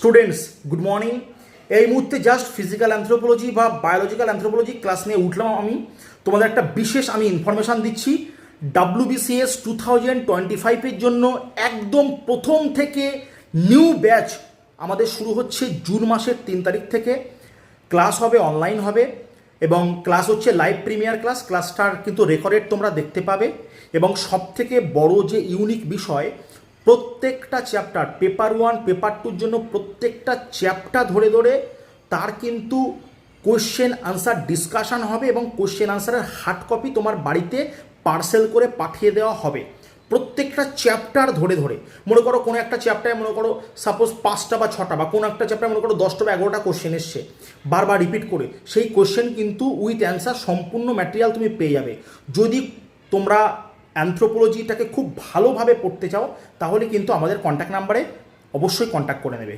Students good morning. এই মুহূর্তে just physical anthropology বা বায়োলজিক্যাল অ্যানথ্রোপোলজি ক্লাস নিয়ে উঠলাম। আমি তোমাদের একটা বিশেষ ইনফরমেশান দিচ্ছি। WBCS 2025-এর জন্য একদম প্রথম থেকে নিউ ব্যাচ আমাদের শুরু হচ্ছে জুন মাসের 3 তারিখ থেকে। ক্লাস হবে, অনলাইন হবে এবং ক্লাস হচ্ছে লাইভ প্রিমিয়ার ক্লাস। ক্লাসটার কিন্তু রেকর্ডেড তোমরা দেখতে পাবে এবং সবথেকে বড় যে ইউনিক বিষয়, প্রত্যেকটা চ্যাপ্টার পেপার 1 পেপার 2-র জন্য প্রত্যেকটা চ্যাপ্টার ধরে ধরে তার কিন্তু কোশ্চেন আনসার ডিসকাশান হবে এবং কোশ্চেন আনসারের হার্ড কপি তোমার বাড়িতে পার্সেল করে পাঠিয়ে দেওয়া হবে। প্রত্যেকটা চ্যাপ্টার ধরে ধরে মনে করো কোনো একটা চ্যাপ্টারে মনে করো সাপোজ 5টা বা 6টা বা কোনো একটা চ্যাপ্টারে মনে করো 10টা বা 11টা কোশ্চেন এসছে বারবার রিপিট করে, সেই কোশ্চেন কিন্তু উইথ অ্যান্সার সম্পূর্ণ ম্যাটেরিয়াল তুমি পেয়ে যাবে। যদি তোমরা অ্যানথ্রোপোলজিটাকে খুব ভালোভাবে পড়তে চাও তাহলে কিন্তু আমাদের কন্ট্যাক্ট নাম্বারে অবশ্যই কন্ট্যাক্ট করে নেবে।